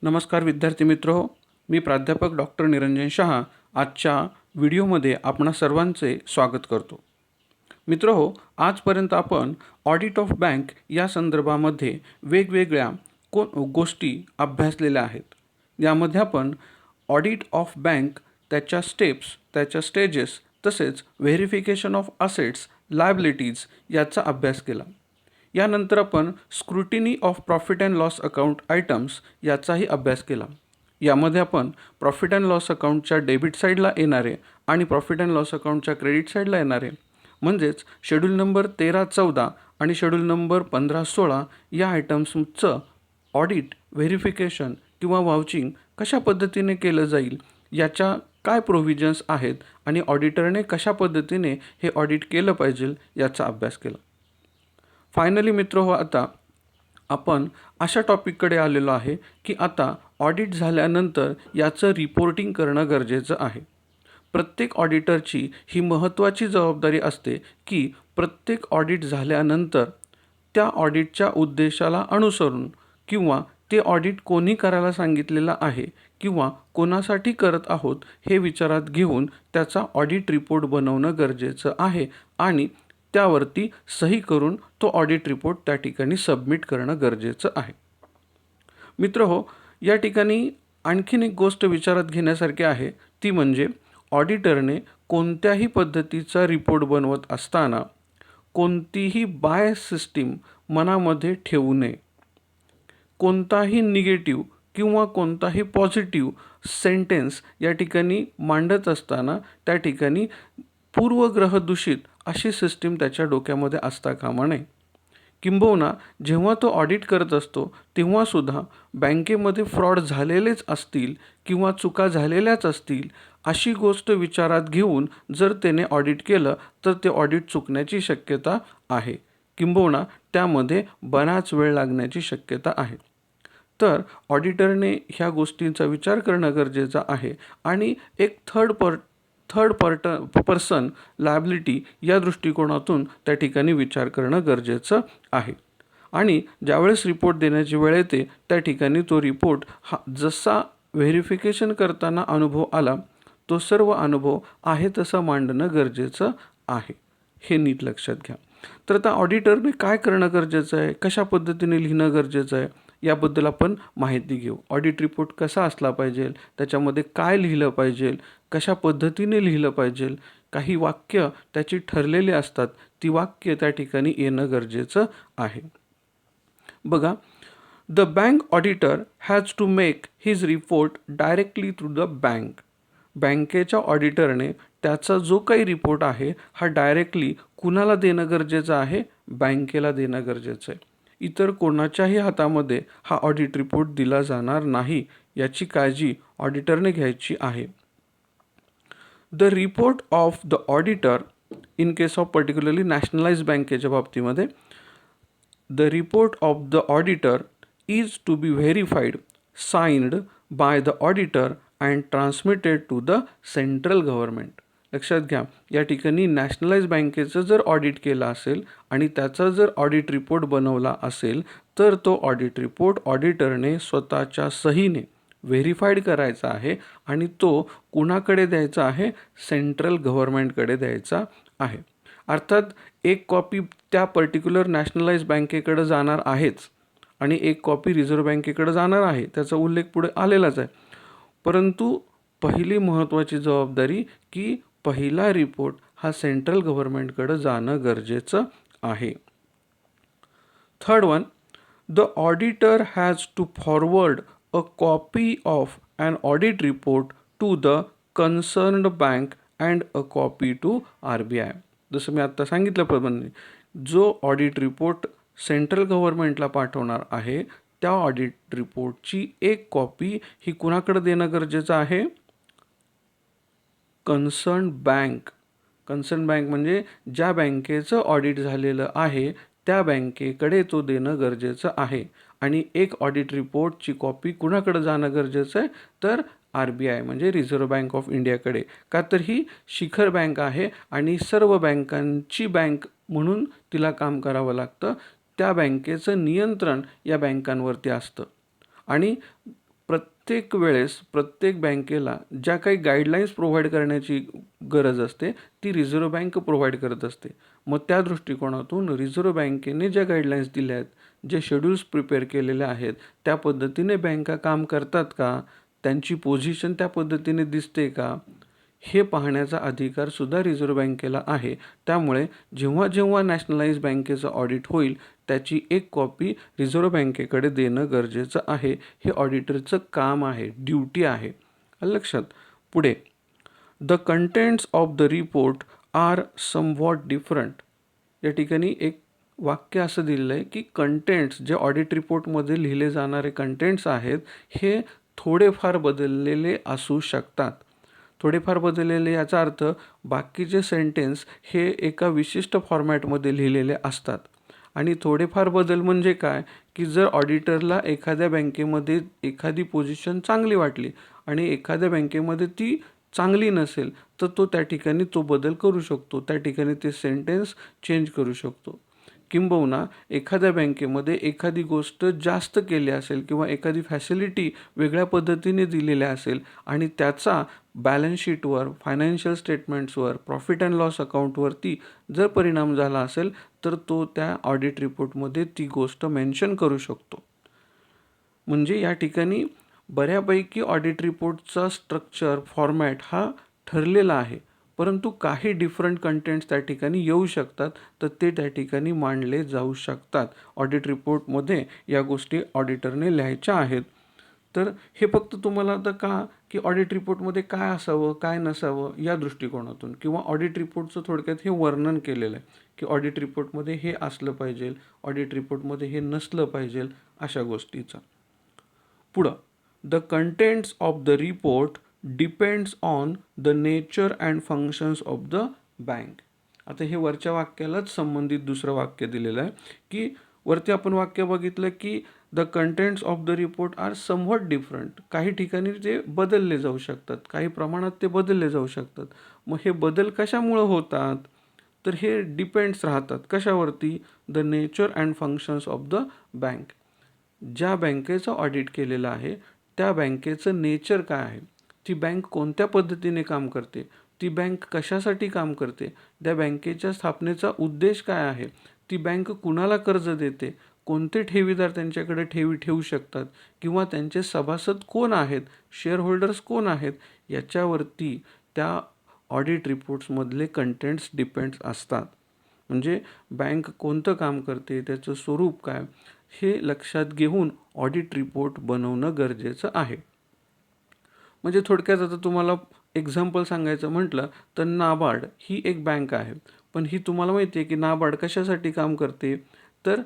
नमस्कार विद्यार्थी मित्रहो, मी प्राध्यापक डॉक्टर निरंजन शहा आजच्या व्हिडिओमध्ये आपणा सर्वांचे स्वागत करतो. मित्रहो, आजपर्यंत आपण ऑडिट ऑफ बँक या संदर्भामध्ये वेगवेगळ्या गोष्टी अभ्यासलेल्या आहेत. यामध्ये आपण ऑडिट ऑफ बँक, त्याच्या स्टेप्स, त्याच्या स्टेजेस तसेच व्हेरिफिकेशन ऑफ असेट्स, लायबिलिटीज याचा अभ्यास केला. यानंतर आपण scrutiny of profit and loss account items याचाही अभ्यास केला. यामध्ये आपण प्रॉफिट अँड लॉस अकाउंटच्या डेबिट साईडला येणारे आणि प्रॉफिट अँड लॉस अकाउंटच्या क्रेडिट साईडला येणारे म्हणजेच शेड्यूल नंबर 13-14 आणि शेड्यूल नंबर 15-16 या आयटम्सचं ऑडिट, व्हेरिफिकेशन किंवा वाउचिंग कशा पद्धतीने केलं जाईल, याच्या काय प्रोव्हिजन्स आहेत आणि ऑडिटरने कशा पद्धतीने हे ऑडिट केलं पाहिजे याचा अभ्यास केला. फायनली मित्रहो, आता आपण अशा टॉपिककडे आलेलो आहे की आता ऑडिट झाल्यानंतर याचं रिपोर्टिंग करणं गरजेचं आहे. प्रत्येक ऑडिटरची ही महत्त्वाची जबाबदारी असते की प्रत्येक ऑडिट झाल्यानंतर त्या ऑडिटच्या उद्देशाला अनुसरून किंवा ते ऑडिट कोणी करायला सांगितलेलं आहे किंवा कोणासाठी करत आहोत हे विचारात घेऊन त्याचा ऑडिट रिपोर्ट बनवणं गरजेचं आहे आणि त्यावरती सही करून तो ऑडिट रिपोर्ट त्या ठिकाणी सबमिट करणं गरजेचं आहे. मित्रहो, या ठिकाणी आणखीन एक गोष्ट विचारात घेण्यासारखी आहे, ती म्हणजे ऑडिटरने कोणत्याही पद्धतीचा रिपोर्ट बनवत असताना कोणतीही बायस सिस्टीम मनामध्ये ठेवू नये. कोणताही निगेटिव्ह किंवा कोणताही पॉझिटिव्ह सेंटेन्स या ठिकाणी मांडत असताना त्या ठिकाणी पूर्वग्रहदूषित अशी सिस्टीम त्याच्या डोक्यामध्ये असता कामा नये. किंबहुना जेव्हा तो ऑडिट करत असतो तेव्हासुद्धा बँकेमध्ये फ्रॉड झालेलेच असतील किंवा चुका झालेल्याच असतील अशी गोष्ट विचारात घेऊन जर त्याने ऑडिट केलं तर ते ऑडिट चुकण्याची शक्यता आहे, किंबहुना त्यामध्ये बराच वेळ लागण्याची शक्यता आहे. तर ऑडिटरने ह्या गोष्टींचा विचार करणं गरजेचं आहे आणि एक थर्ड पर्सन लायबिलिटी या दृष्टिकोनातून त्या ठिकाणी विचार करणं गरजेचं आहे. आणि ज्यावेळेस रिपोर्ट देण्याची वेळ येते त्या ठिकाणी तो रिपोर्ट हा जसा व्हेरिफिकेशन करताना अनुभव आला तो सर्व अनुभव आहे तसा मांडणं गरजेचं आहे, हे नीट लक्षात घ्या. तर आता ऑडिटरने काय करणं गरजेचं आहे, कशा पद्धतीने लिहिणं गरजेचं आहे याबद्दल आपण माहिती घेऊ. ऑडिट रिपोर्ट कसा असला पाहिजे, त्याच्यामध्ये काय लिहिलं पाहिजे, कशा पद्धतीने लिहिलं पाहिजे, काही वाक्य त्याची ठरलेली असतात, ती वाक्य त्या ठिकाणी येणं गरजेचं आहे. बघा, the bank auditor has to make his report directly through the bank. बँकेच्या ऑडिटरने त्याचा जो काही रिपोर्ट आहे हा डायरेक्टली कुणाला देणं गरजेचं आहे, बँकेला देणं गरजेचं आहे. इतर कोणाच्याही हातामध्ये हा ऑडिट रिपोर्ट दिला जाणार नाही याची काळजी ऑडिटरने घ्यायची आहे. The report of the auditor in case of particularly nationalise बँकेच्या बाबतीमध्ये the report of the auditor is to be verified, signed by the auditor and transmitted to the central government. लक्षात घ्या, या ठिकाणी नॅशनलाइज बँकेचं जर ऑडिट केलं असेल आणि त्याचा जर ऑडिट रिपोर्ट बनवला असेल तर तो ऑडिट रिपोर्ट ऑडिटरने स्वतःच्या सहीने व्हेरीफाईड करायचा आहे आणि तो कुणाकडे द्यायचा आहे, सेंट्रल गव्हर्नमेंटकडे द्यायचा आहे. अर्थात एक कॉपी त्या पर्टिक्युलर नॅशनलाइज बँकेकडे जाणार आहेच आणि एक कॉपी रिझर्व्ह बँकेकडे जाणार आहे, त्याचा उल्लेख पुढे आलेलाच आहे. परंतु पहिली महत्त्वाची जबाबदारी की पहिला रिपोर्ट हा सेंट्रल गव्हर्नमेंटकडे जाणं गरजेचं आहे. Third one, the auditor has to forward a copy of an audit report to the concerned bank and a copy to RBI. जसं मी आत्ता सांगितल्याप्रमाणे जो ऑडिट रिपोर्ट सेंट्रल गव्हर्नमेंटला पाठवणार आहे त्या ऑडिट रिपोर्टची एक कॉपी ही कुणाकडे देणं गरजेचं आहे, कन्सर्न बँक. कन्सर्न बँक म्हणजे ज्या बँकेचं ऑडिट झालेलं आहे त्या बँकेकडे तो देणं गरजेचं आहे. आणि एक ऑडिट रिपोर्टची कॉपी कुणाकडे जाणं गरजेचं आहे, तर RBI म्हणजे रिझर्व्ह बँक ऑफ इंडियाकडे. का तर ही शिखर बँक आहे आणि सर्व बँकांची बँक म्हणून तिला काम करावं लागतं. त्या बँकेचं नियंत्रण या बँकांवरती असतं आणि प्रत्येक वेळेस प्रत्येक बँकेला ज्या काही गाईडलाईन्स प्रोव्हाइड करण्याची गरज असते ती रिझर्व्ह बँक प्रोव्हाइड करत असते. मग त्या दृष्टिकोनातून रिझर्व्ह बँकेने ज्या गाईडलाईन्स दिल्या आहेत, जे शेड्यूल्स प्रिपेअर केलेले आहेत, त्या पद्धतीने बँका काम करतात का, त्यांची पोझिशन त्या पद्धतीने दिसते का, हे पाहण्याचा अधिकार सुद्धा रिझर्व्ह बँकेला आहे. त्यामुळे जेव्हा जेव्हा नॅशनलाइज बँकेचं ऑडिट होईल त्याची एक कॉपी रिझर्व्ह बँकेकडे देणं गरजेचं आहे. हे ऑडिटरचं काम आहे, ड्युटी आहे. लक्षात. पुढे, the contents of the report are somewhat different. या ठिकाणी एक वाक्य असं दिलेलं आहे की कंटेंट्स, जे ऑडिट रिपोर्टमध्ये लिहिले जाणारे कंटेंट्स आहेत, हे थोडेफार बदललेले असू शकतात. थोडेफार बदललेले याचा अर्थ बाकीचे सेंटेन्स हे एका विशिष्ट फॉर्मॅटमध्ये लिहिलेले असतात. आणि थोडेफार बदल म्हणजे काय, की जर ऑडिटरला एखाद्या बँकेमध्ये एखादी पोझिशन चांगली वाटली आणि एखाद्या बँकेमध्ये ती चांगली नसेल, तर तो त्या ठिकाणी तो बदल करू शकतो, त्या ठिकाणी ते सेंटेन्स चेंज करू शकतो. किंबहुना एखाद्या बँकेमध्ये एखादी गोष्ट जास्त केली असेल किंवा एखादी फॅसिलिटी वेगळ्या पद्धतीने दिलेल्या असेल आणि त्याचा बॅलन्स शीटवर, फायनान्शियल स्टेटमेंट्सवर, प्रॉफिट अँड लॉस अकाउंटवरती जर परिणाम झाला असेल तर तो त्या ऑडिट रिपोर्टमध्ये ती गोष्ट मेन्शन करू शकतो. म्हणजे या ठिकाणी बऱ्यापैकी ऑडिट रिपोर्टचा स्ट्रक्चर, फॉर्मॅट हा ठरलेला आहे. परंतु काही डिफरंट कंटेंट्स त्या ठिकाणी येऊ शकतात, तर ते त्या ठिकाणी मांडले जाऊ शकतात. ऑडिट रिपोर्टमध्ये या गोष्टी ऑडिटरने लिहायच्या आहेत. तर हे फक्त तुम्हाला आता का, की ऑडिट रिपोर्टमध्ये काय असावं, काय नसावं या दृष्टिकोनातून, किंवा ऑडिट रिपोर्टचं थोडक्यात हे वर्णन केलेलं आहे की ऑडिट रिपोर्टमध्ये हे असलं पाहिजे, ऑडिट रिपोर्टमध्ये हे नसलं पाहिजे, अशा गोष्टीचा. पुढं, the contents of the report depends on the nature and functions of the bank. आता हे वरच्या वाक्यालाच संबंधित दुसरं वाक्य दिलेलं आहे की वरती आपण वाक्य बघितलं की the contents of the report are somewhat different. काही ठिकाणी ते बदलले जाऊ शकतात, काही प्रमाणात ते बदलले जाऊ शकतात. मग हे बदल कशामुळे होतात, तर हे डिपेंड्स राहतात कशावरती, the nature and functions of the bank. ज्या बँकेचं ऑडिट केलेलं आहे त्या बँकेचं नेचर काय आहे, ती बँक कोणत्या पद्धतीने काम करते, ती बँक कशासाठी काम करते, त्या बँकेच्या स्थापनेचा उद्देश काय आहे, ती बँक कुणाला कर्ज देते, कोणते ठेवीदार त्यांच्याकडे ठेवी ठेवू शकतात किंवा त्यांचे सभासद कोण आहेत, शेअर होल्डर्स कोण आहेत, याच्यावरती त्या ऑडिट रिपोर्ट्समधले कंटेंट्स डिपेंड्स असतात. म्हणजे बँक कोणतं काम करते, त्याचं स्वरूप काय, हे लक्षात घेऊन ऑडिट रिपोर्ट बनवणं गरजेचं आहे. म्हणजे थोडक्यात आता तुम्हाला एक्झाम्पल सांगायचं म्हटलं तर नाबार्ड ही एक बँक आहे. पण ही तुम्हाला माहिती आहे की नाबार्ड कशासाठी काम करते, तर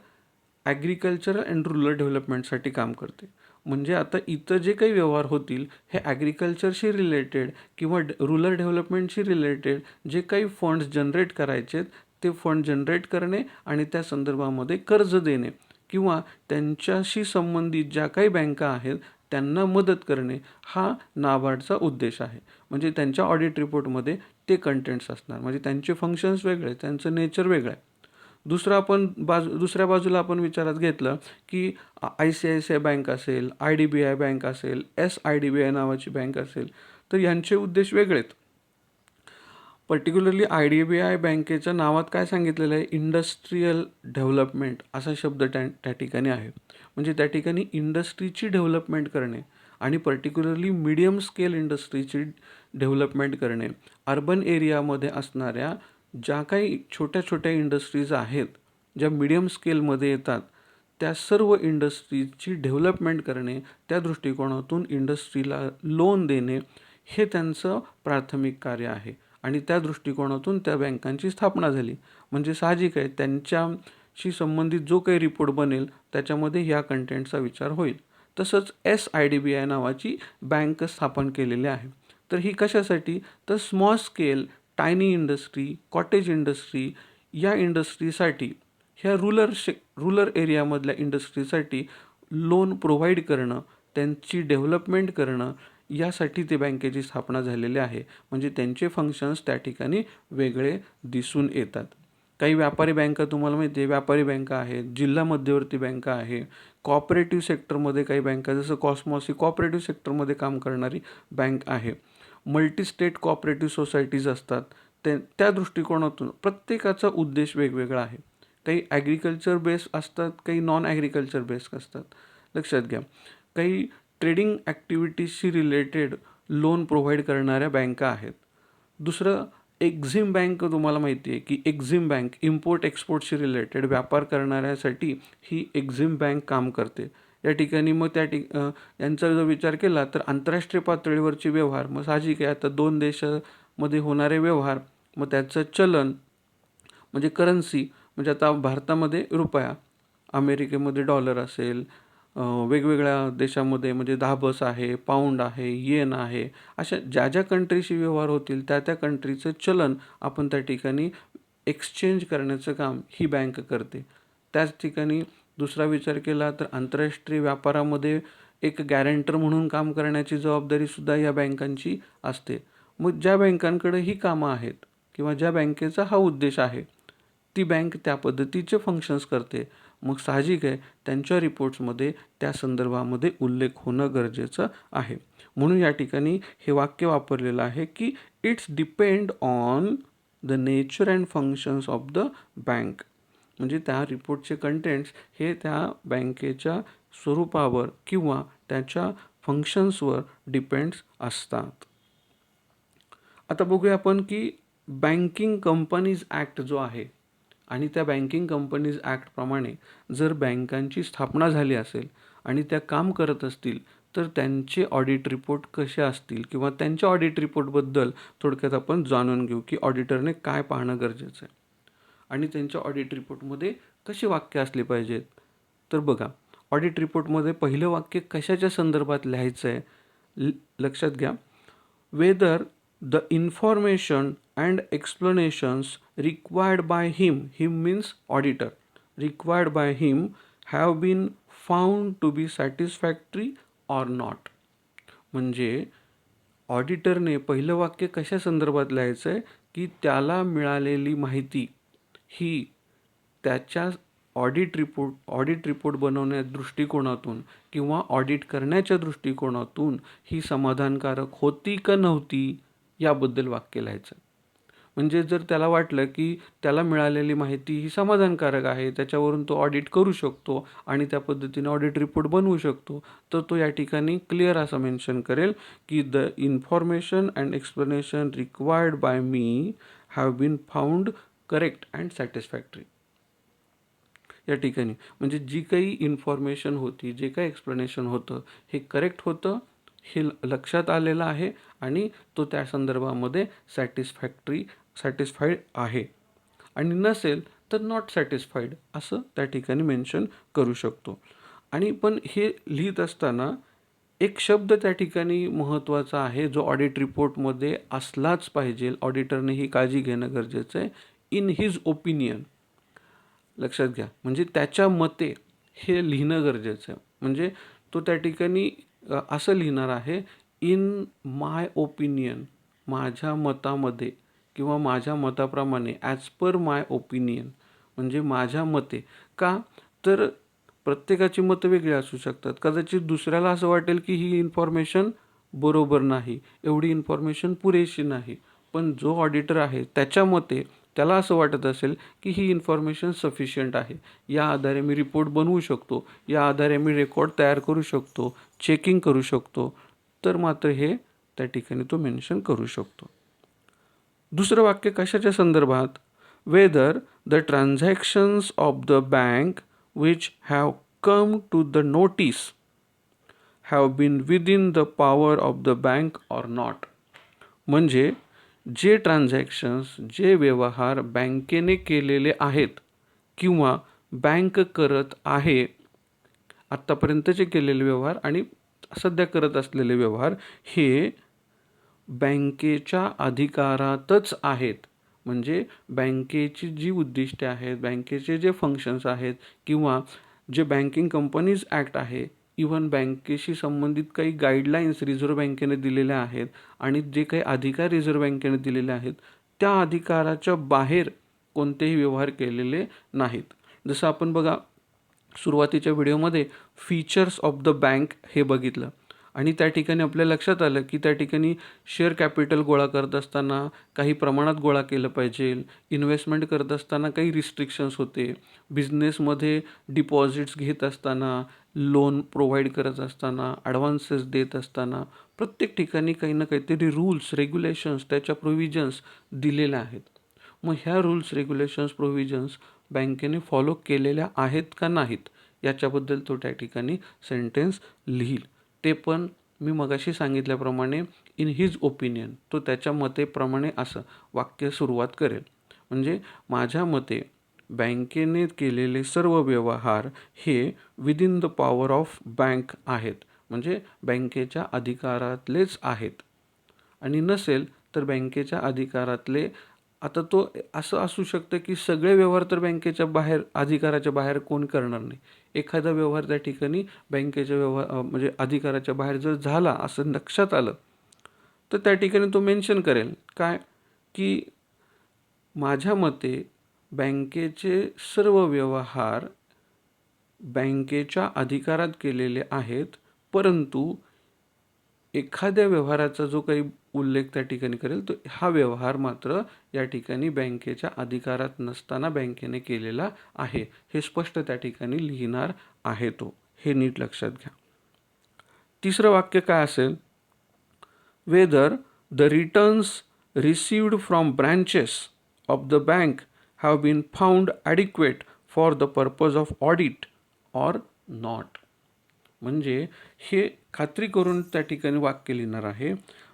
ॲग्रिकल्चरल अँड रुरल डेव्हलपमेंटसाठी काम करते. म्हणजे आता इथं जे काही व्यवहार होतील हे ॲग्रिकल्चरशी रिलेटेड किंवा रुरल डेव्हलपमेंटशी रिलेटेड जे काही फंड्स जनरेट करायचे ते फंड जनरेट करणे आणि त्या संदर्भामध्ये कर्ज देणे किंवा त्यांच्याशी संबंधित ज्या काही बँका आहेत त्यांना मदत करणे, हा नाबार्डचा उद्देश आहे. म्हणजे त्यांच्या ऑडिट रिपोर्टमध्ये ते कंटेंट्स असणार. म्हणजे त्यांचे फंक्शन्स वेगळे, त्यांचं नेचर वेगळं आहे. दुसऱ्या बाजूला आपण विचारात घेतलं की ICICI बँक असेल, IDBI बँक असेल, SIDBI नावाची बँक असेल, तर यांचे उद्देश वेगळेत. पर्टिक्युलरली IDBI बँकेच्या नावात काय सांगितलेलं आहे, इंडस्ट्रीयल डेव्हलपमेंट असा शब्द त्या ठिकाणी आहे. म्हणजे त्या ठिकाणी इंडस्ट्रीची डेव्हलपमेंट करणे आणि पर्टिक्युलरली मीडियम स्केल इंडस्ट्रीची डेव्हलपमेंट करणे, अर्बन एरियामध्ये असणाऱ्या ज्या काही छोट्या छोट्या इंडस्ट्रीज आहेत ज्या मीडियम स्केलमध्ये येतात त्या सर्व इंडस्ट्रीजची डेव्हलपमेंट करणे, त्या दृष्टिकोनातून इंडस्ट्रीला लोन देणे, हे त्यांचं प्राथमिक कार्य आहे. आणि त्या दृष्टिकोनातून त्या बँकांची स्थापना झाली. म्हणजे साहजिक आहे त्यांच्याशी संबंधित जो काही रिपोर्ट बनेल त्याच्यामध्ये ह्या कंटेंटचा विचार होईल. तसंच SIDBI नावाची बँक स्थापन केलेली आहे. तर ही कशासाठी, तर small scale tiny industry, cottage industry या इंडस्ट्रीसाठी, ह्या रुरल एरियामधल्या इंडस्ट्रीसाठी लोन प्रोव्हाइड करणं, त्यांची डेव्हलपमेंट करणं, यासाठी ते बँकेची स्थापना झालेली आहे. म्हणजे त्यांचे फंक्शन्स त्या ठिकाणी वेगळे दिसून येतात. काही व्यापारी बँका तुम्हाला माहिती आहे, व्यापारी बँका आहेत, जिल्हा मध्यवर्ती बँका आहे, कॉपरेटिव्ह सेक्टरमध्ये काही बँका जसं कॉस्मॉस ही कॉपरेटिव्ह सेक्टरमध्ये काम करणारी बँक आहे. मल्टी स्टेट कॉपरेटिव्ह सोसायटीज असतात. त्या दृष्टिकोनातून प्रत्येकाचा उद्देश वेगवेगळा आहे. काही ॲग्रिकल्चर बेस्ड असतात, काही नॉन ॲग्रिकल्चर बेस्ड असतात. लक्षात घ्या. काही ट्रेडिंग ॲक्टिव्हिटीजशी रिलेटेड लोन प्रोव्हाइड करणाऱ्या बँका आहेत. दुसरं एक्झिम बँक तुम्हाला माहिती आहे की एक्झिम बँक इम्पोर्ट एक्सपोर्टशी रिलेटेड व्यापार करणाऱ्यासाठी ही एक्झिम बँक काम करते. या ठिकाणी मग यांचा जर विचार केला तर आंतरराष्ट्रीय पातळीवरचे व्यवहार मग साहजिक आहे. आता दोन देशामध्ये होणारे व्यवहार मग त्याचं चलन म्हणजे करन्सी म्हणजे आता भारतामध्ये रुपया, अमेरिकेमध्ये डॉलर असेल, वेगवेगळ्या देशामध्ये म्हणजे धाबस आहे, पाऊंड आहे, येन आहे, अशा ज्या ज्या कंट्रीशी व्यवहार होतील त्या त्या कंट्रीचं चलन आपण त्या ठिकाणी एक्सचेंज करण्याचं काम ही बँक करते. त्याच ठिकाणी दुसरा विचार केला तर आंतरराष्ट्रीय व्यापारामध्ये एक गॅरेंटर म्हणून काम करण्याची जबाबदारीसुद्धा या बँकांची असते. मग ज्या बँकांकडे ही कामं आहेत किंवा ज्या बँकेचा हा उद्देश आहे ती बँक त्या पद्धतीचे फंक्शन्स करते. मग साहजिक आहे त्यांच्या रिपोर्ट्समध्ये त्या संदर्भामध्ये उल्लेख होणं गरजेचं आहे. म्हणून या ठिकाणी हे वाक्य वापरलेलं आहे की it's depend on the nature and functions of the bank. म्हणजे त्या रिपोर्टचे कंटेंट्स हे त्या बँकेच्या स्वरूपावर किंवा त्याच्या फंक्शन्सवर डिपेंड्स असतात. आता बघूया आपण की बँकिंग कंपनीज ॲक्ट जो आहे आणि त्या बँकिंग कंपनीज ॲक्टप्रमाणे जर बँकांची स्थापना झाली असेल आणि त्या काम करत असतील तर त्यांचे ऑडिट रिपोर्ट कसे असतील किंवा त्यांच्या ऑडिट रिपोर्टबद्दल थोडक्यात आपण जाणून घेऊ की ऑडिटरने काय पाहणं गरजेचं आहे आणि त्यांच्या ऑडिट रिपोर्टमध्ये कशी वाक्य असली पाहिजेत. तर बघा, ऑडिट रिपोर्टमध्ये पहिलं वाक्य कशाच्या संदर्भात लिहायचं आहे लक्षात घ्या. Whether the information and explanations required by him means auditor, required by him have been found to be satisfactory or not. म्हणजे ऑडिटरने पहिलं वाक्य कशा संदर्भात लिहायचं आहे की त्याला मिळालेली माहिती ही त्याच्या ऑडिट रिपोर्ट बनवण्या दृष्टिकोनातून किंवा ऑडिट करण्याच्या दृष्टिकोनातून ही समाधानकारक होती का नव्हती याबद्दल वाक्य लिहायचं. म्हणजे जर त्याला वाटलं की त्याला मिळालेली माहिती ही समाधानकारक आहे, त्याच्यावरून तो ऑडिट करू शकतो आणि त्या पद्धतीने ऑडिट रिपोर्ट बनवू शकतो, तर तो या ठिकाणी क्लिअर असं मेन्शन करेल की the information and explanation required by me have been found correct and satisfactory. या ठिकाणी म्हणजे जी काही इन्फॉर्मेशन होती, जे काही एक्सप्लेनेशन होतं हे करेक्ट होतं हे लक्षात आलेलं आहे आणि तो त्या संदर्भामध्ये सॅटिस्फाईड आहे आणि नसेल तर नॉट सॅटिस्फाईड असं त्या ठिकाणी मेन्शन करू शकतो. आणि पण हे लिहित असताना एक शब्द त्या ठिकाणी महत्त्वाचा आहे जो ऑडिट रिपोर्टमध्ये असलाच पाहिजे. ऑडिटरने ही काळजी घेणं गरजेचं आहे. इन हिज ओपिनियन लक्षात घ्या, म्हणजे त्याच्या मते हे लिहिणं गरजेचं आहे. म्हणजे तो त्या ठिकाणी असं लिहिणार आहे इन माय ओपिनियन, माझ्या मतामध्ये किंवा माझ्या मताप्रमाणे, ॲज पर माय ओपिनियन म्हणजे माझ्या मते. का तर प्रत्येकाची मतं वेगळी असू शकतात. कदाचित दुसऱ्याला असं वाटेल की ही इन्फॉर्मेशन बरोबर नाही, एवढी इन्फॉर्मेशन पुरेशी नाही, पण जो ऑडिटर आहे त्याच्या मते त्याला असं वाटत असेल की ही इन्फॉर्मेशन सफिशियंट आहे, या आधारे मी रिपोर्ट बनवू शकतो, या आधारे मी रेकॉर्ड तयार करू शकतो, चेकिंग करू शकतो, तर मात्र हे त्या ठिकाणी तो मेन्शन करू शकतो. दुसरं वाक्य कशाच्या संदर्भात, whether the transactions of the bank which have come to the notice have been within the power of the bank or not. म्हणजे जे ट्रान्झॅक्शन्स, जे व्यवहार बँकेने केलेले आहेत किंवा बँक करत आहे, आत्तापर्यंतचे केलेले व्यवहार आणि सध्या करत असलेले व्यवहार हे बँकेच्या अधिकारातच आहेत. म्हणजे बँकेची जी उद्दिष्टे आहेत, बँकेचे जे फंक्शन्स आहेत किंवा जे बँकिंग कंपनीज ॲक्ट आहे, इव्हन बँकेशी संबंधित काही गाईडलाईन्स रिझर्व्ह बँकेने दिलेल्या आहेत आणि जे काही अधिकार रिझर्व्ह बँकेने दिलेले आहेत त्या अधिकाराच्या बाहेर कोणतेही व्यवहार केलेले नाहीत. जसं आपण बघा सुरुवातीच्या व्हिडिओमध्ये फीचर्स ऑफ द बँक हे बघितलं आणि त्या ठिकाणी आपल्या लक्षात आलं की त्या ठिकाणी शेअर कॅपिटल गोळा करत असताना काही प्रमाणात गोळा केलं पाहिजे, इन्व्हेस्टमेंट करत असताना काही रिस्ट्रिक्शन्स होते, बिझनेसमध्ये डिपॉझिट्स घेत असताना, लोन प्रोव्हाइड करत असताना, ॲडव्हान्सेस देत असताना प्रत्येक ठिकाणी काही ना काहीतरी रूल्स रेग्युलेशन्स त्याच्या प्रोव्हिजन्स दिलेल्या आहेत. मग ह्या रूल्स रेग्युलेशन्स प्रोव्हिजन्स बँकेने फॉलो केलेल्या आहेत का नाहीत याच्याबद्दल तो त्या ठिकाणी सेंटेन्स लिहील. ते पण मी मगाशी सांगितल्याप्रमाणे इन हिज ओपिनियन तो त्याच्या मतेप्रमाणे असं वाक्य सुरुवात करेल. म्हणजे माझ्या मते बँकेने केलेले सर्व व्यवहार हे within the power of bank आहेत, म्हणजे बँकेच्या अधिकारातलेच आहेत. आणि नसेल तर बँकेच्या अधिकारातले, आता तो असं असू शकतं की सगळे व्यवहार तर बँकेच्या बाहेर अधिकाराच्या बाहेर कोण करणार नाही. एखादा व्यवहार त्या ठिकाणी बँकेच्या म्हणजे अधिकाराच्या बाहेर जर झाला असं लक्षात आलं तर त्या ठिकाणी तो मेन्शन करेल काय की माझ्या मते बँकेचे सर्व व्यवहार बँकेच्या अधिकारात केलेले आहेत, परंतु एखाद्या व्यवहाराचा जो काही उल्लेख त्या ठिकाणी करेल तो हा व्यवहार मात्र या ठिकाणी बँकेच्या अधिकारात नसताना बँकेने केलेला आहे हे स्पष्ट त्या ठिकाणी लिहिणार आहे तो. हे नीट लक्षात घ्या. तिसरं वाक्य काय असेल? Whether the returns received from branches of the bank have been found adequate for the purpose of audit or not. म्हणजे हे खात्री करून त्या ठिकाणी वाक्य लिहिणार आहे.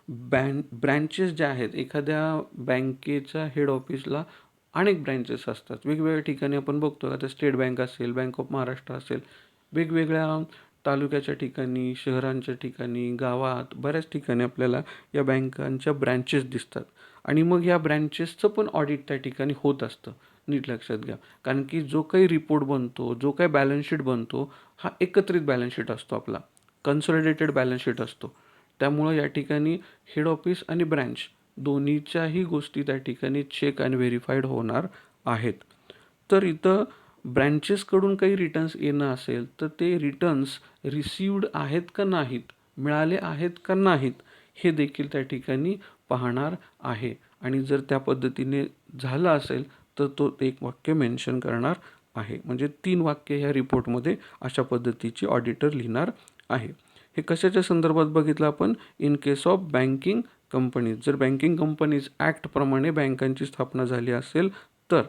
ब्रँचेस ज्या आहेत, एखाद्या बँकेच्या हेड ऑफिसला अनेक ब्रँचेस असतात, वेगवेगळ्या ठिकाणी आपण बघतो. आता स्टेट बँक असेल, बँक ऑफ महाराष्ट्र असेल, वेगवेगळ्या तालुक्याच्या ठिकाणी, शहरांच्या ठिकाणी, गावात बऱ्याच ठिकाणी आपल्याला या बँकांच्या ब्रँचेस दिसतात. आणि मग या ब्रँचेसचं पण ऑडिट त्या ठिकाणी होत असतं. नीट लक्षात घ्या, कारण की जो काही रिपोर्ट बनतो, जो काही बॅलन्स शीट बनतो हा एकत्रित बॅलन्स शीट असतो, आपला कन्सॉलिडेटेड बॅलन्स शीट असतो. त्यामुळं या ठिकाणी हेड ऑफिस आणि ब्रँच दोन्हीच्याही गोष्टी त्या ठिकाणी चेक आणि व्हेरीफाईड होणार आहेत. तर इथं ब्रँचेसकडून काही रिटर्न्स येणं असेल तर ते रिटर्न्स रिसिव्ड आहेत का नाहीत, मिळाले आहेत का नाहीत, हे देखील त्या ठिकाणी पाहणार आहे. आणि जर त्या पद्धतीने झालं असेल तर तो एक वाक्य मेन्शन करणार आहे. म्हणजे 3 वाक्य ह्या रिपोर्टमध्ये अशा पद्धतीची ऑडिटर लिहिणार आहे. हे कशाच्या संदर्भात बघितलं आपण? In case of banking companies. जर बँकिंग कंपनीज ॲक्टप्रमाणे बँकांची स्थापना झाली असेल तर.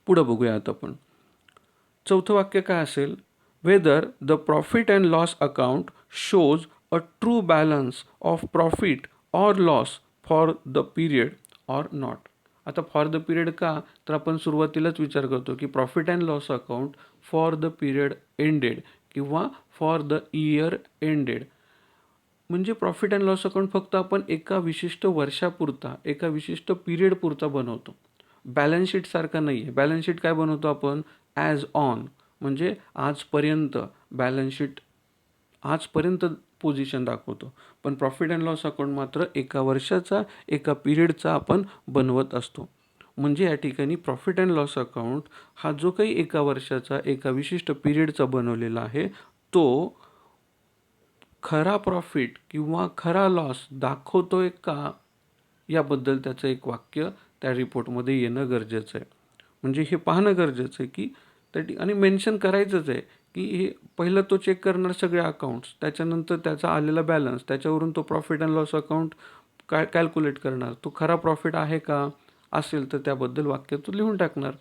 पुढं बघूयात आपण. चौथं वाक्य काय असेल? Whether the profit and loss account shows a true balance of profit or loss for the period or not. आता फॉर द पिरियड का? तर आपण सुरुवातीलाच विचार करतो की profit and loss account for the period ended किंवा फॉर द इयर एंडेड. म्हणजे प्रॉफिट अँड लॉस अकाउंट फक्त आपण एका विशिष्ट वर्षापुरता, एका विशिष्ट पिरियड पुरता बनवतो. बॅलन्स शीट सारखा नाही आहे. बॅलन्स शीट काय बनवतो आपण? ॲज ऑन, म्हणजे आजपर्यंत बॅलन्स शीट आजपर्यंत पोझिशन दाखवतो. पण प्रॉफिट अँड लॉस अकाउंट मात्र एका वर्षाचा, एका पिरियडचा आपण बनवत असतो. म्हणजे या ठिकाणी प्रॉफिट अँड लॉस अकाउंट हा जो काही एका वर्षाचा, एका विशिष्ट पिरियडचा बनवलेला आहे तो खरा प्रॉफिट किंवा खरा लॉस दाखवतोय का, याबद्दल त्याचं एक वाक्य त्या रिपोर्टमध्ये येणं गरजेचं आहे. म्हणजे हे पाहणं गरजेचं आहे की आणि मेन्शन करायचंच आहे की हे पहिलं तो चेक करणार सगळे अकाउंट्स, त्याच्यानंतर त्याचा आलेला बॅलन्स, त्याच्यावरून तो profit and loss account calculate करणार. तो खरा प्रॉफिट आहे का, असेल तर त्याबद्दल वाक्य तो लिहून टाकणार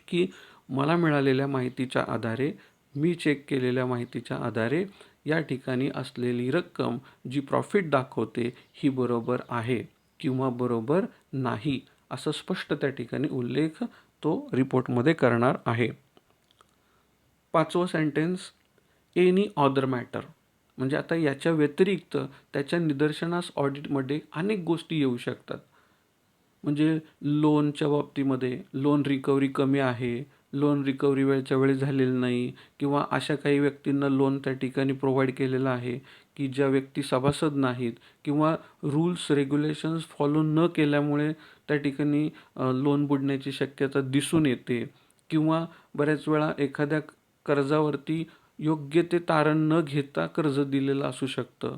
की मला मिळालेल्या माहितीच्या आधारे, मी चेक केलेल्या माहितीच्या आधारे या ठिकाणी असलेली रक्कम जी प्रॉफिट दाखवते ही बरोबर आहे किंवा बरोबर नाही, असं स्पष्ट त्या ठिकाणी उल्लेख तो रिपोर्टमध्ये करणार आहे. 5वं सेंटेन्स, एनी ऑदर मॅटर. म्हणजे आता याच्या व्यतिरिक्त त्याच्या निदर्शनास ऑडिटमध्ये अनेक गोष्टी येऊ शकतात. म्हणजे लोनच्या बाबतीमध्ये लोन रिकव्हरी कमी आहे, लोन रिकव्हरी वेळच्या वेळी झालेलं नाही किंवा अशा काही व्यक्तींना लोन त्या ठिकाणी प्रोव्हाइड केलेलं आहे की ज्या व्यक्ती सभासद नाहीत किंवा रूल्स रेग्युलेशन्स फॉलो न केल्यामुळे त्या ठिकाणी लोन बुडण्याची शक्यता दिसून येते किंवा बऱ्याच वेळा एखाद्या कर्जावरती योग्य ते तारण न घेता कर्ज दिलेलं असू शकतं.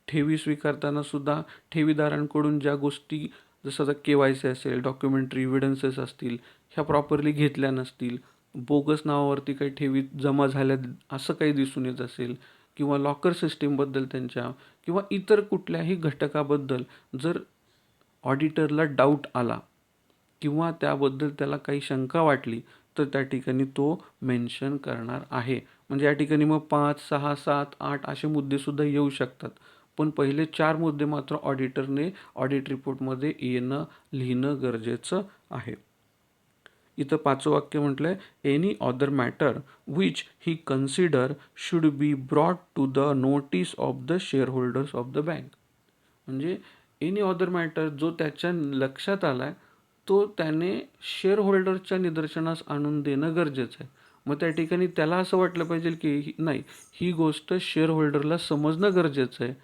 ठेवी स्वीकारताना सुद्धा ठेवीदारांकडून ज्या गोष्टी जसं आता KYC असेल, डॉक्युमेंटरी एव्हिडन्सेस असतील, ह्या प्रॉपरली घेतल्या नसतील, बोगस नावावरती काही ठेवी जमा झाल्या असं काही दिसून येत असेल किंवा लॉकर सिस्टीमबद्दल त्यांच्या किंवा इतर कुठल्याही घटकाबद्दल जर ऑडिटरला डाऊट आला किंवा त्याबद्दल त्याला काही शंका वाटली तर त्या ठिकाणी तो मेन्शन करणार आहे. म्हणजे या ठिकाणी मग 5, 6, 7, 8 असे मुद्देसुद्धा येऊ शकतात. पण पहिले 4 मुद्दे मात्र ऑडिटरने ऑडिट रिपोर्टमध्ये लिहिणं गरजेचं आहे. इथं 5वं वाक्य म्हटलंय, any other matter which he consider should be brought to the notice of the share holders of the bank. म्हणजे एनी अदर मॅटर जो त्याच्या लक्षात आलाय तो त्याने शेअर होल्डरच्या निदर्शनास आणून देणं गरजेचं आहे. मग त्या ठिकाणी त्याला असं वाटलं पाहिजे की नाही, ही गोष्ट शेअर होल्डरला समजणं गरजेचं आहे.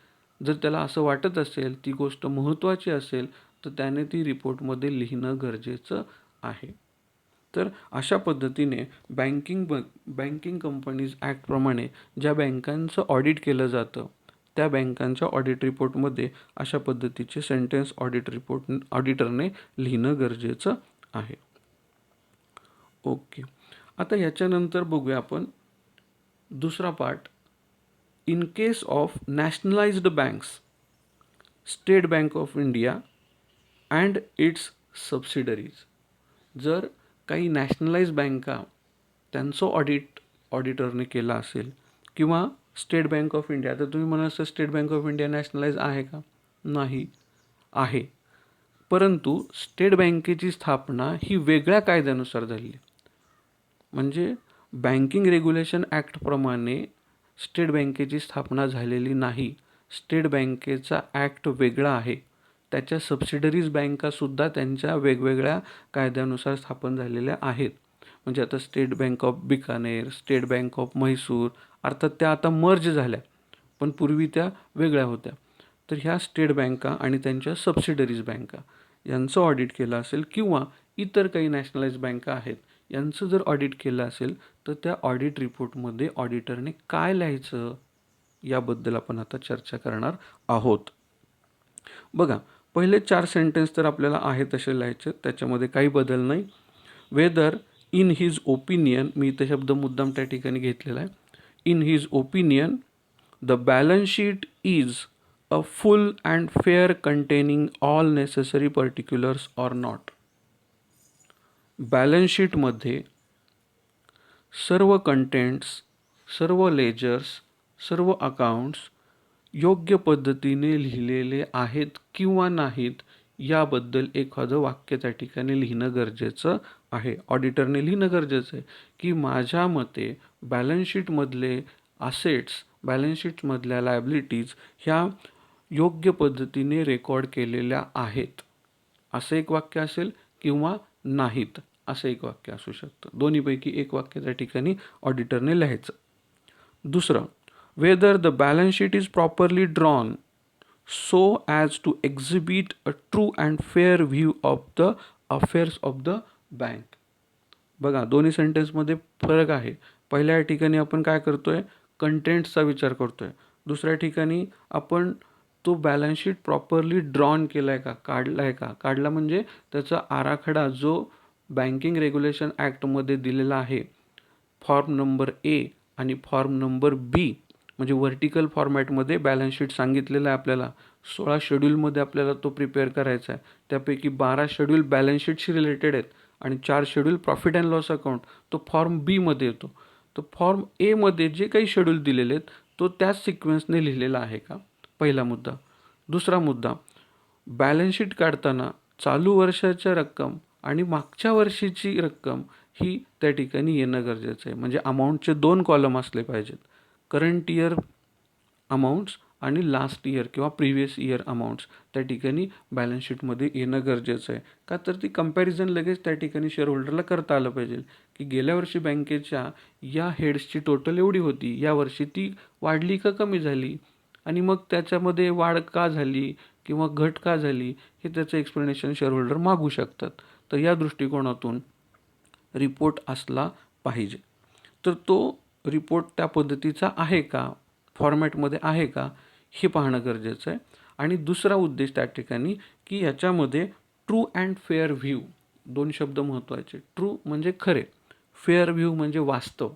जर त्याला असं वाटत असेल, ती गोष्ट महत्त्वाची असेल, तर त्याने ती रिपोर्टमध्ये लिहिणं गरजेचं आहे. तर अशा पद्धतीने बँकिंग कंपनीज ॲक्टप्रमाणे ज्या बँकांचं ऑडिट केलं जातं त्या बँकांच्या ऑडिट रिपोर्टमध्ये अशा पद्धतीचे सेंटेन्स ऑडिटरने लिहिणं गरजेचं आहे. ओके, आता याच्यानंतर बघूया आपण दुसरा part. In case of nationalised banks, State Bank of India and its subsidiaries. जर काही नॅशनलाइज बँका त्यांचं ऑडिटरने केलं असेल किंवा स्टेट बँक ऑफ इंडिया, तर तुम्ही म्हणाल sir state Bank of India nationalise आहे का? नाही आहे, परंतु स्टेट बँकेची स्थापना ही वेगळ्या कायद्यानुसार झाली. म्हणजे बँकिंग रेग्युलेशन ॲक्टप्रमाणे स्टेट बँकेची स्थापना झालेली नाही. स्टेट बँकेचा ॲक्ट वेगळा आहे. त्याच्या सबसिडरीज बँकासुद्धा त्यांच्या वेगवेगळ्या कायद्यानुसार स्थापन झालेल्या आहेत. म्हणजे आता state Bank of Bikaner, state Bank of Mysore, अर्थात त्या आता मर्ज झाल्या, पण पूर्वी त्या वेगळ्या होत्या. तर ह्या स्टेट बँका आणि त्यांच्या सबसिडरीज बँका यांचं ऑडिट केलं असेल किंवा इतर काही नॅशनलाइज बँका आहेत यांचं जर ऑडिट केलं असेल तर त्या ऑडिट रिपोर्टमध्ये ऑडिटरने काय लिहायचं याबद्दल आपण आता चर्चा करणार आहोत. बघा, पहिले 4 सेंटेन्स तर आपल्याला आहे तसे लिहायचे, त्याच्यामध्ये काही बदल नाही. वेदर इन हिज ओपिनियन, मी इथे शब्द मुद्दाम त्या ठिकाणी घेतलेला आहे. In his opinion the balance sheet is a full and fair containing all necessary particulars or not. Balance शीटमध्ये सर्व कंटेंट्स, सर्व लेजर्स, सर्व अकाउंट्स योग्य पद्धतीने लिहिलेले आहेत किंवा नाहीत याबद्दल एखादं वाक्य त्या ठिकाणी लिहिणं गरजेचं आहे. ऑडिटरने लिहिणं गरजेचं आहे की माझ्या मते बॅलन्स शीटमधले असेट्स, बॅलन्स शीटमधल्या लायबिलिटीज ह्या योग्य पद्धतीने रेकॉर्ड केलेल्या आहेत असं एक वाक्य असेल किंवा नाहीत असं एक वाक्य असू शकतं. दोन्हीपैकी एक वाक्य त्या ठिकाणी ऑडिटरने लिहायचं. दुसरं, whether the balance sheet is properly drawn so as to exhibit a true and fair view of the affairs of the bank. बघा, दोन्ही सेंटेन्समध्ये फरक आहे. पहिल्या ठिकाणी आपण काय करतोय, कंटेंट्सचा विचार करतोय. दुसऱ्या ठिकाणी आपण तो बॅलन्स शीट प्रॉपरली ड्रॉन केला आहे का, काढला आहे का. काढला म्हणजे त्याचा आराखडा जो बँकिंग रेग्युलेशन ॲक्टमध्ये दिलेला आहे, फॉर्म नंबर A आणि फॉर्म नंबर B, म्हणजे व्हर्टिकल फॉर्मॅटमध्ये बॅलन्स शीट सांगितलेलं आहे आपल्याला. 16 शेड्यूलमध्ये आपल्याला तो प्रिपेअर करायचा आहे. त्यापैकी 12 शेड्यूल बॅलन्स शीटशी रिलेटेड आहेत आणि 4 schedule profit and loss account, तो फॉर्म Bमध्ये येतो. तर फॉर्म Aमध्ये जे काही शेड्यूल दिलेले आहेत तो त्याच सिक्वेन्सने लिहिलेला आहे का, पहिला मुद्दा. दुसरा मुद्दा, बॅलन्स शीट काढताना चालू वर्षाच्या रक्कम आणि मागच्या वर्षीची रक्कम ही त्या ठिकाणी येणं गरजेचं आहे. म्हणजे अमाऊंटचे 2 कॉलम असले पाहिजेत, करंट इयर अमाऊंट्स आणि लास्ट इयर किंवा प्रिव्हियस इयर अमाऊंट्स त्या ठिकाणी बॅलन्स शीटमध्ये येणं गरजेचं आहे. का तर ती कंपॅरिझन लगेच त्या ठिकाणी शेअरहोल्डरला करता आलं पाहिजे की गेल्या वर्षी बँकेच्या या हेड्सची टोटल एवढी होती, यावर्षी ती वाढली का कमी झाली, आणि मग त्याच्यामध्ये वाढ का झाली किंवा घट का झाली, हे त्याचं एक्सप्लेनेशन शेअरहोल्डर मागू शकतात. तर या दृष्टिकोनातून रिपोर्ट असला पाहिजे. तर तो रिपोर्ट त्या पद्धतीचा आहे का, फॉर्मॅटमध्ये आहे का, हे पाहणं गरजेचं आहे. आणि दुसरा उद्देश त्या ठिकाणी की याच्यामध्ये ट्रू अँड फेअर व्ह्यू, दोन शब्द महत्त्वाचे. ट्रू म्हणजे खरे, फेअर व्ह्यू म्हणजे वास्तव.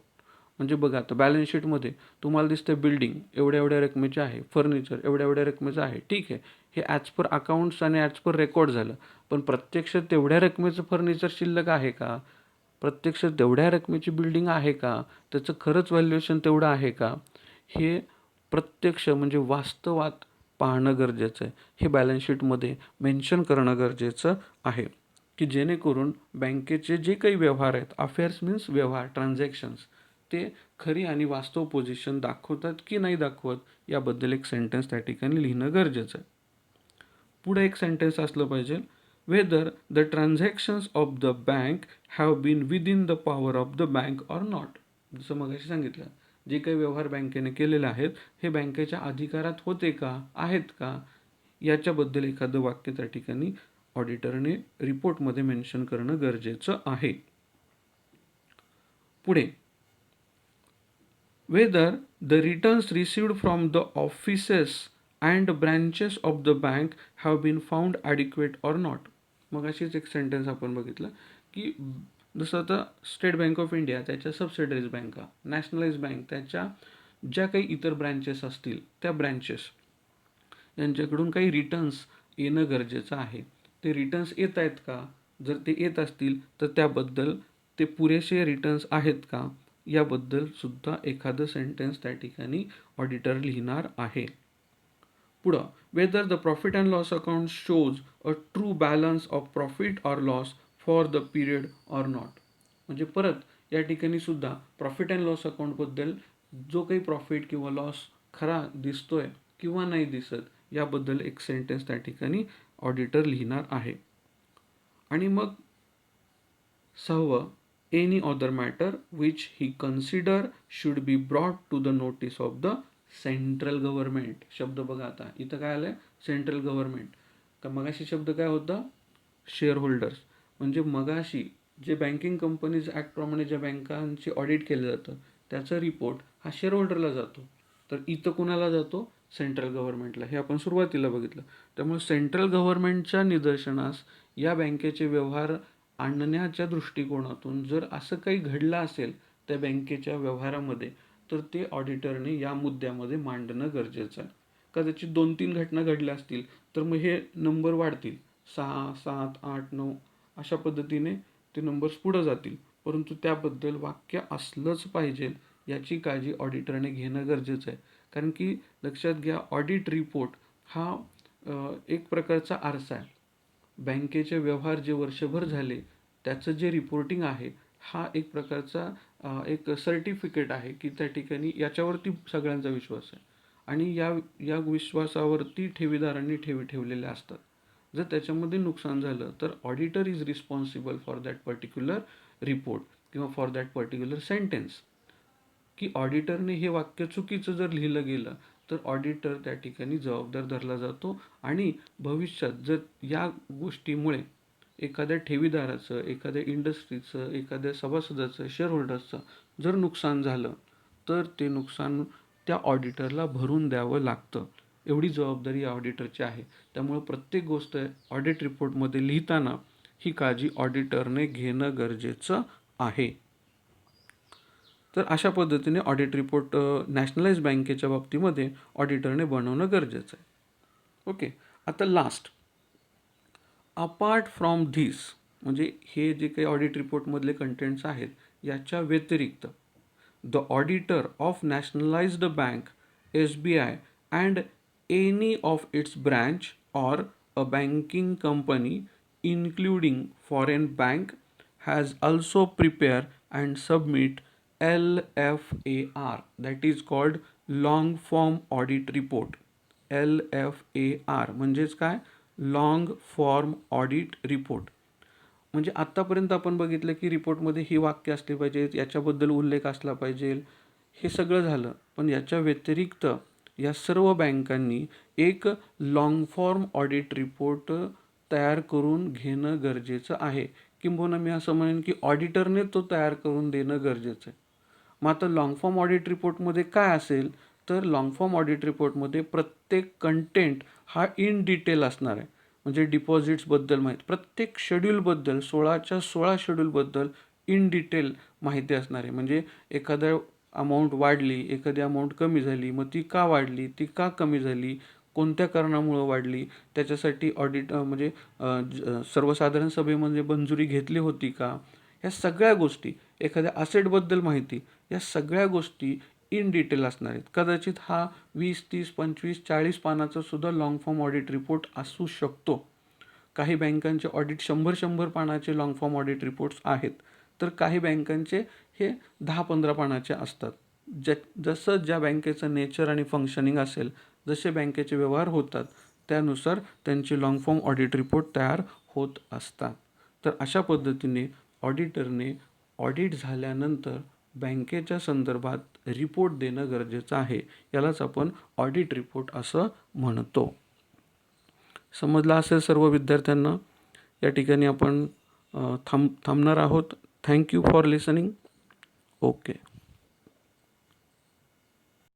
म्हणजे बघा, आता बॅलन्स शीटमध्ये तुम्हाला दिसतं बिल्डिंग एवढ्या एवढ्या रकमेचे आहे, फर्निचर एवढ्या एवढ्या रकमेचं आहे, ठीक आहे, हे ॲज पर अकाउंट्स आणि ॲज पर रेकॉर्ड झालं. पण प्रत्यक्ष तेवढ्या रकमेचं फर्निचर शिल्लक आहे का, प्रत्यक्ष तेवढ्या रकमेची बिल्डिंग आहे का, त्याचं खरंच व्हॅल्युएशन तेवढं आहे का, हे प्रत्यक्ष म्हणजे वास्तवात पाहणं गरजेचं आहे. हे बॅलन्स शीटमध्ये मेन्शन करणं गरजेचं आहे की जेणेकरून बँकेचे जे काही व्यवहार आहेत, अफेअर्स मीन्स व्यवहार, ट्रान्झॅक्शन्स, ते खरी आणि वास्तव पोझिशन दाखवतात की नाही दाखवत, याबद्दल एक सेंटेन्स त्या ठिकाणी लिहिणं गरजेचं आहे. पुढे एक सेंटेन्स असलं पाहिजे, whether the transactions of the bank have been within the power of the bank or not. जसं मगाशी सांगितलं, जे काही व्यवहार बँकेने केलेले आहेत हे बँकेच्या अधिकारात होते का, आहेत का, याच्याबद्दल एखादं वाक्य त्या ठिकाणी ऑडिटरने रिपोर्टमध्ये मेन्शन करणं गरजेचं आहे. पुढे, whether the returns received from the offices and branches of the bank have been found adequate or not. मग अशीच एक सेंटेन्स आपण बघितलं की जसं आता स्टेट बँक ऑफ इंडिया त्याच्या सबसिडरीज बँका, नॅशनलाइज बँक त्याच्या ज्या काही इतर ब्रँचेस असतील त्या ब्रँचेस यांच्याकडून काही रिटर्न्स येणं गरजेचं आहे. ते रिटर्न्स येत आहेत का, जर ते येत असतील तर त्याबद्दल ते पुरेसे रिटर्न्स आहेत का, याबद्दल सुद्धा एखादं सेंटेन्स त्या ठिकाणी ऑडिटर लिहिणार आहे. पुढं, whether the profit and loss account shows a true balance of profit or loss for the period or not. म्हणजे परत या ठिकाणी सुद्धा प्रॉफिट अँड लॉस अकाउंटबद्दल जो काही प्रॉफिट किंवा लॉस खरा दिसतोय किंवा नाही दिसत, याबद्दल एक सेंटेन्स त्या ठिकाणी ऑडिटर लिहिणार आहे. आणि मग 6व, any other matter which he consider should be brought to the notice of the central government. शब्द बघा, आता इथं काय आलं आहे, सेंट्रल गव्हर्नमेंट. का मगाशी शब्द काय होता, शेअर होल्डर्स. म्हणजे मगाशी जे बँकिंग कंपनीज ॲक्टप्रमाणे ज्या बँकांची ऑडिट केलं जातं त्याचा रिपोर्ट हा शेअर होल्डरला जातो, तर इथं कुणाला जातो, सेंट्रल गव्हर्नमेंटला. हे आपण सुरुवातीला बघितलं. त्यामुळे सेंट्रल गव्हर्नमेंटच्या निदर्शनास या बँकेचे व्यवहार आणण्याच्या दृष्टिकोनातून जर असं काही घडलं असेल त्या बँकेच्या व्यवहारामध्ये, तर ते ऑडिटरने या मुद्द्यामध्ये मांडणं गरजेचं आहे. कदाचित 2-3 घटना घडल्या असतील तर मग हे नंबर वाढतील, 6, 7, 8, 9 अशा पद्धतीने ते नंबर्स पुढं जातील. परंतु त्याबद्दल वाक्य असलंच पाहिजे याची काळजी ऑडिटरने घेणं गरजेचं आहे. कारण की लक्षात घ्या, ऑडिट रिपोर्ट हा एक प्रकारचा आरसा आहे. बँकेचे व्यवहार जे वर्षभर झाले त्याचं जे रिपोर्टिंग आहे हा एक प्रकारचा एक सर्टिफिकेट आहे की त्या ठिकाणी याच्यावरती सगळ्यांचा विश्वास आहे आणि या या विश्वासावरती ठेवीदारांनी ठेवलेल्या असतात. जर त्याच्यामध्ये नुकसान झालं तर auditor is responsible for that particular report किंवा फॉर दॅट पर्टिक्युलर सेंटेन्स. की ऑडिटरने हे वाक्य चुकीचं जर लिहिलं गेलं तर ऑडिटर त्या ठिकाणी जबाबदार धरला जातो आणि भविष्यात जर या गोष्टीमुळे एखाद्या ठेवीदाराचं, एखाद्या इंडस्ट्रीचं, एखाद्या सभासदाचं, शेअरहोल्डर्सचं जर नुकसान झालं तर ते नुकसान त्या ऑडिटरला भरून द्यावं लागतं. एवढी जबाबदारी या ऑडिटरची आहे. त्यामुळे प्रत्येक गोष्ट ऑडिट रिपोर्टमध्ये लिहिताना ही काळजी ऑडिटरने घेणं गरजेचं आहे. तर अशा पद्धतीने ऑडिट रिपोर्ट नॅशनलाइज बँकेच्या बाबतीमध्ये ऑडिटरने बनवणं गरजेचं आहे. ओके, आता लास्ट, अपार्ट फ्रॉम धिस, म्हणजे हे जे काही ऑडिट रिपोर्टमधले कंटेंट्स आहेत याच्या व्यतिरिक्त, the auditor of nationalised bank, SBI and any of its branch or a banking company including foreign bank has also prepare and submit LFAR, that is called long form audit report. LFAR म्हणजेच काय, long form audit report. म्हणजे आत्तापर्यंत आपण बघितलं की रिपोर्टमध्ये ही वाक्य असली पाहिजेत, याच्याबद्दल उल्लेख असला पाहिजे, हे सगळं झालं. पण याच्या व्यतिरिक्त या सर्व बँकांनी एक लाँग फॉर्म ऑडिट रिपोर्ट तयार करून घेणं गरजेचं आहे. किंबहुना मी असं म्हणेन की ऑडिटरने तो तयार करून देणं गरजेचं आहे. मग आता लाँग फॉर्म ऑडिट रिपोर्टमध्ये काय असेल, तर लाँग फॉर्म ऑडिट रिपोर्टमध्ये प्रत्येक कंटेंट हा इन डिटेल असणार आहे. म्हणजे डिपॉझिट्सबद्दल माहिती, प्रत्येक शेड्यूलबद्दल 16च्या 16 शेड्यूलबद्दल इन डिटेल माहिती असणार आहे. म्हणजे एखादं अमाऊंट वाढली, एखादी अमाऊंट कमी झाली, मग ती का वाढली, ती का कमी झाली, कोणत्या कारणामुळं वाढली, त्याच्यासाठी ऑडिट म्हणजे सर्वसाधारण सभेमध्ये मंजुरी घेतली होती का, ह्या सगळ्या गोष्टी, एखाद्या असेटबद्दल माहिती, या सगळ्या गोष्टी इन डिटेल असणार आहेत. कदाचित हा 20, 30, 25, 40 पानाचा सुद्धा लाँग फॉर्म ऑडिट रिपोर्ट असू शकतो. काही बँकांचे ऑडिट 100-100 पानाचे लाँग फॉर्म ऑडिट रिपोर्ट्स आहेत, तर काही बँकांचे हे 10-15 पानाचे असतात. जसं ज्या बँकेचं नेचर आणि फंक्शनिंग असेल, जसे बँकेचे व्यवहार होतात, त्यानुसार त्यांचे लाँग फॉर्म ऑडिट रिपोर्ट तयार होत असतात. तर अशा पद्धतीने ऑडिटरने ऑडिट झाल्यानंतर बँकेच्या संदर्भात रिपोर्ट देणं गरजेचं आहे. यालाच आपण ऑडिट रिपोर्ट असं म्हणतो. समजलं असेल सर्व विद्यार्थ्यांना. या ठिकाणी आपण थांबणार आहोत. Thank you for listening. ओके.